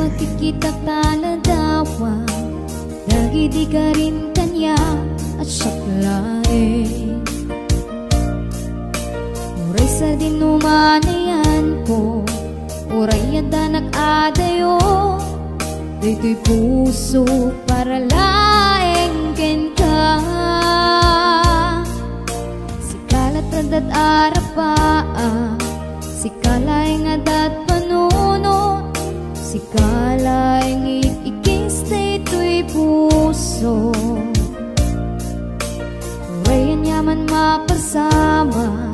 makikita taladawa, dagidi ka rin kanya at saklain. Uray sa dinumanayan ko, uray yada nag-adayo, dito'y puso para laeng ken ka. Sikalat adat arapaa, sikalaeng adat panunot, sikalaeng ikikis dito'y puso. Urayan yaman mapasama,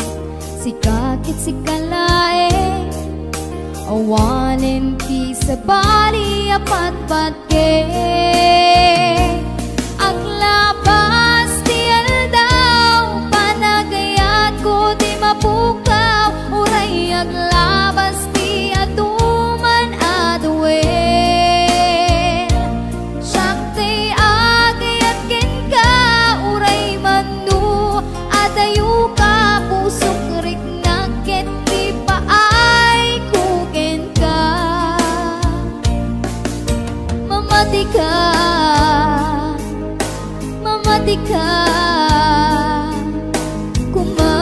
sikakit sikalaeng awanin ti sa bali apat patke. Aglabas ti aldaw, panagayat ko di mapukaw, uray aglabas ti atuman aduel. Sakti agayat ken ka, uray manu adayu ka, pusok rik naket ti paay kuken ka. Mamati ka, mamati ka, kuma.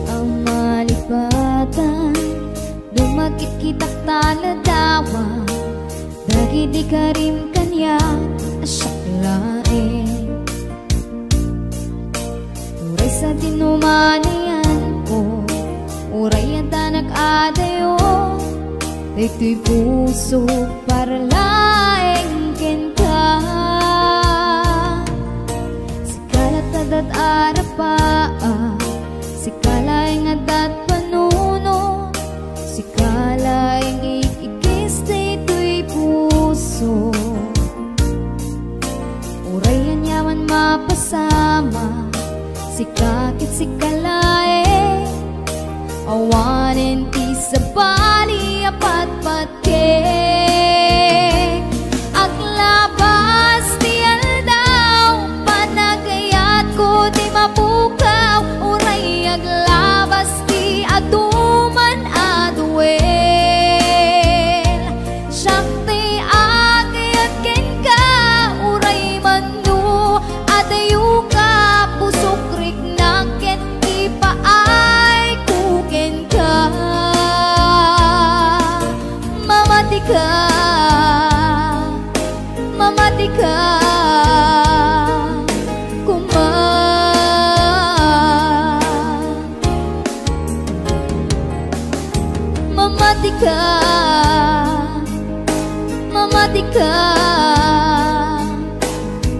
Ang malipatan, lumakit kitak taladawa, dagidi ka rin kanya asaklain. Uray sa dinumanayan ko, uray yada nag-adayo, dito'y puso para laeng ken ka. Sikalat adat arapaa, sikalaeng adat panuno, sikalaeng ikikis dito'y puso. Urayan yaman mapasama, sikakit sikalaeng awanin ti sa bali apat patke. Aglabas ti aldaw, panagayat ko di mapukaw, uray aglabas ti atuman aduel. Sakti agayat ken ka, uray manu adayu ka, pusok rik naket ti paay kuken ka. Mamati ka, mamati ka, kuma. Mamati ka, mamati ka,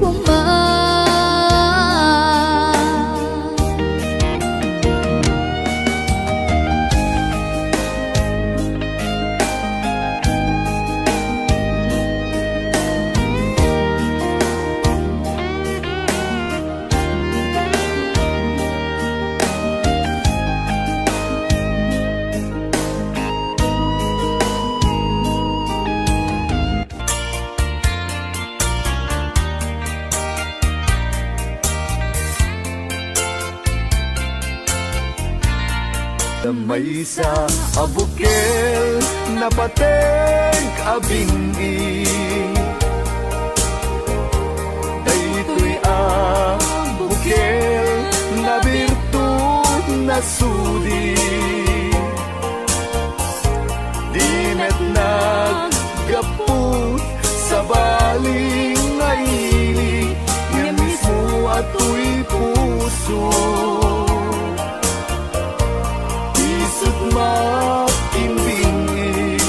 kuma. Damay sa abukel na pateng abingi, daytoy abukel na birtud na sudi. Di met naggaput sa baling ngaili, nga mismo ato'y puso. Makimbingi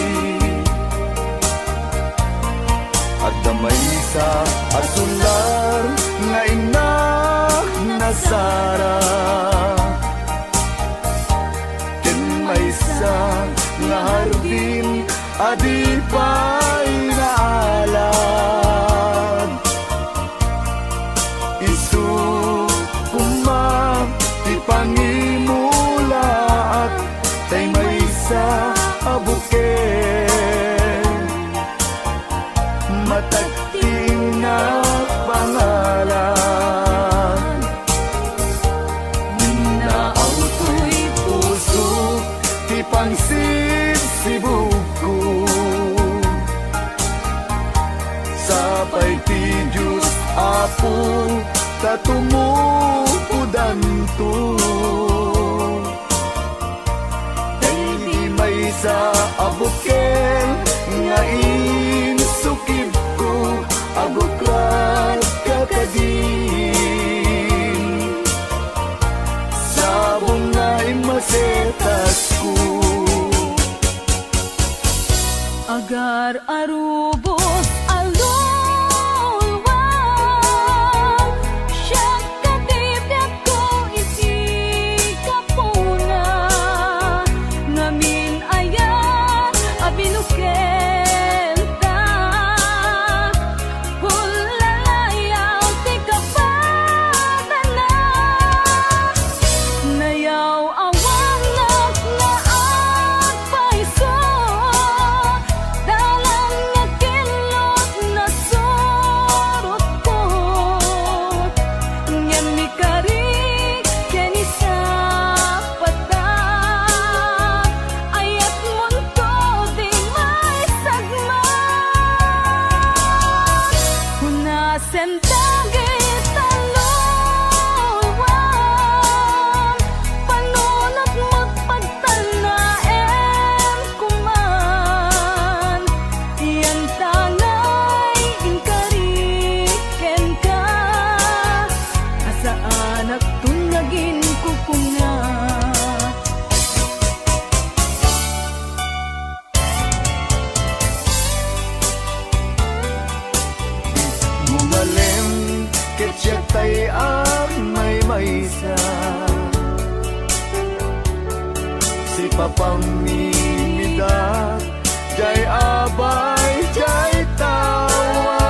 at damay sa asular nga inak nasara, ken may sa nga hardin adi pa'y naalan. Isu kuma ti pangimula at tay pangsibsibog ko. Sapay ti Diyos Apo tatumupudan to. Kay di may sa abukel nga insukib ko abuklat kakadin. Sabong nga imasetas ko. Agar arubos alulwang siya katibyak ko iti kapuna ngamin ayan abinukel ta hulalayaw ti kapatana nayaw awang na agpaiso dalang nga kilot na surot ko ngem mi karik keni sa pata ayat munto di may sagma hunasen dagit talulwang panunot magpagtanaem kuman yan tangay inkariken ka asaan agtunyagin ko kuna. Mumalem ketyak tay may maysa. Si papamimida jay abay jay tawa.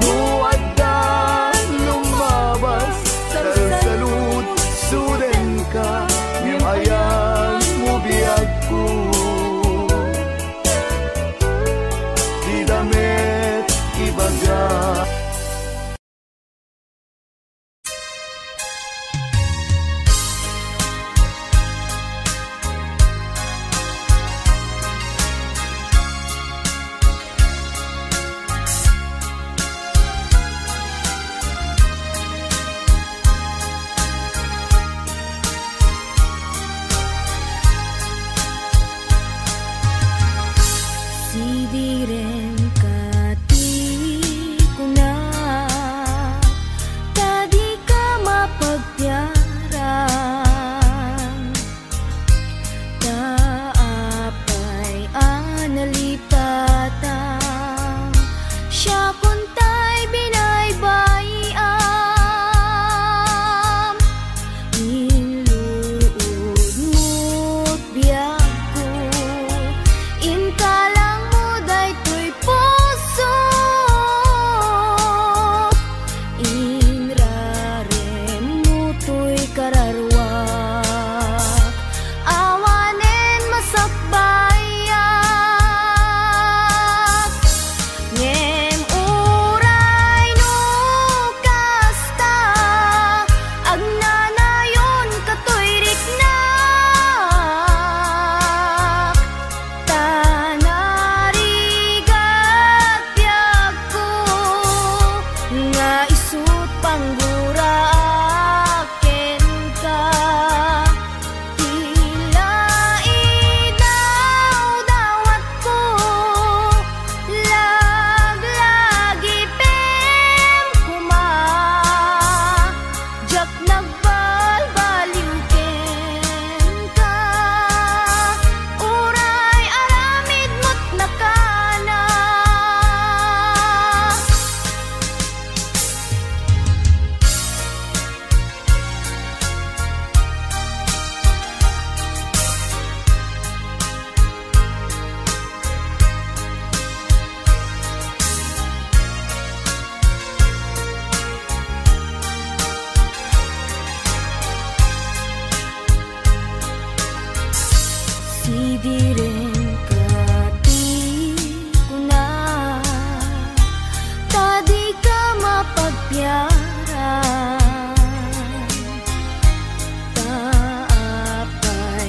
Muaddan lumabas salsalud suden ka ngem ayang mo biyag ko. Di damit ibaga. Sidiren kati kuna tadi ka mapagtiaran taapay analipatan siya kuntay binaybayam inluud mo't biyak ko inkalang mo daytoy puso inrarem mo to'y kararwa awanen masakbayak ngem uray no kasta agnanayon katoy riknak tanarigat biag ko nga isut pangguraaken ka tila idaw-dawat ko laglagi pem kuma jak nagbalbaliw ken ka uray aramid mo't nakana. Sidiren kati kuna tadi ka mapagtiaran taapay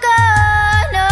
ka na.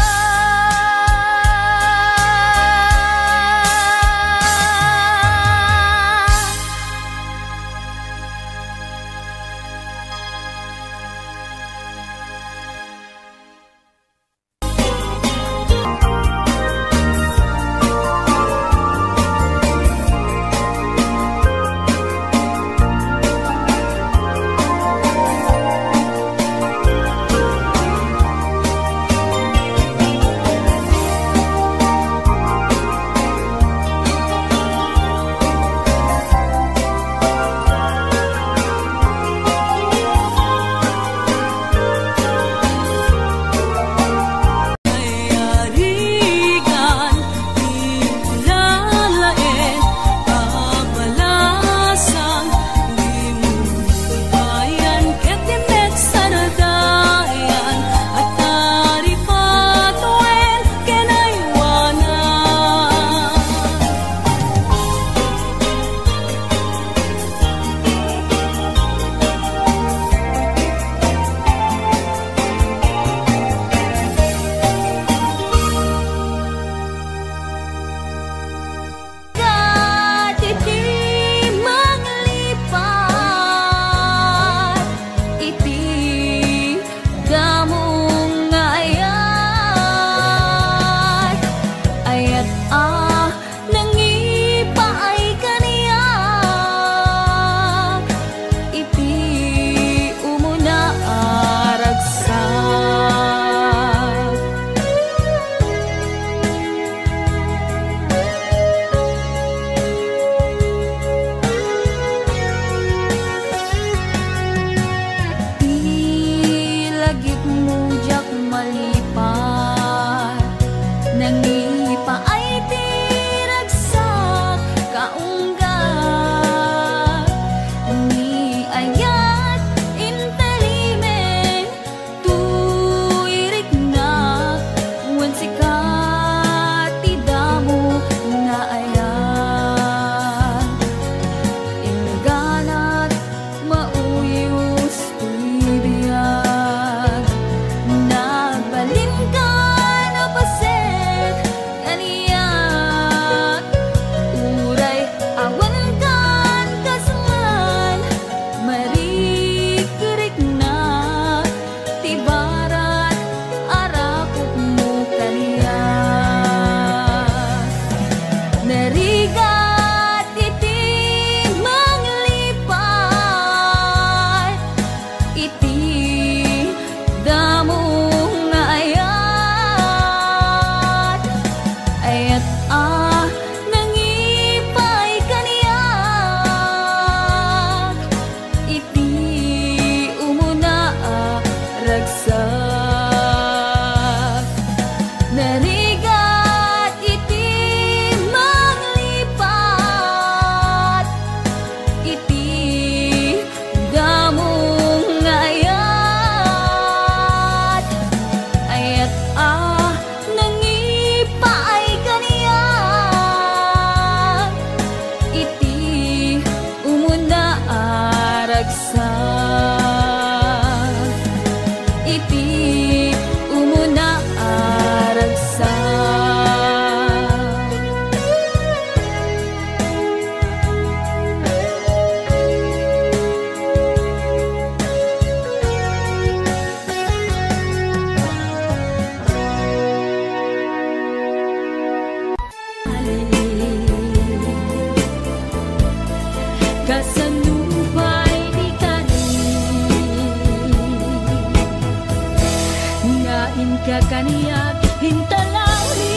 Kaniyak hintalawi.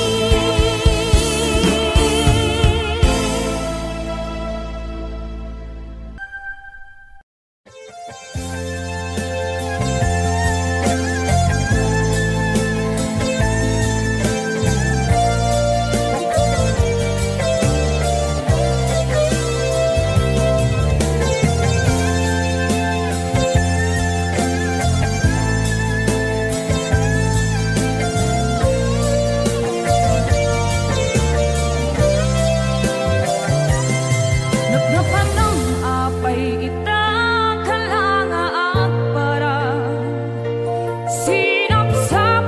Sinap sa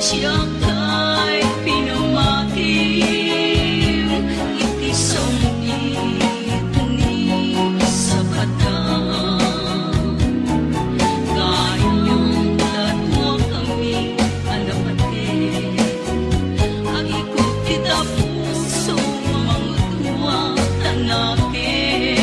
siya kay pinamatim, iti sangit ni sa batang. Gayong ladwa kami alapate, ang ikot kita puso mga tuwa tanakin.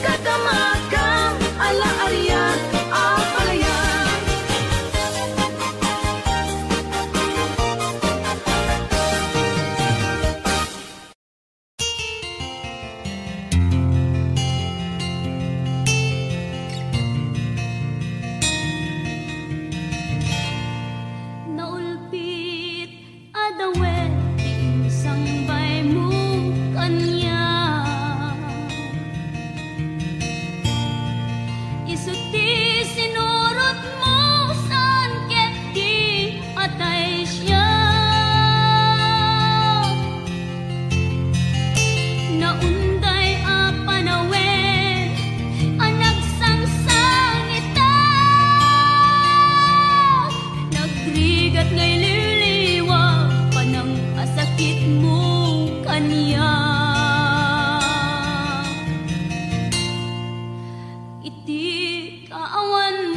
katamakam ala ariyan apalayan. Naulpit adawet sangbay mo kanya, isuti sinurot mo san ket di atay siya. Naunday a panawen anak sangsang ita, nagrigat ngay liliwa panang asakit mo kaniya. Iti kaawan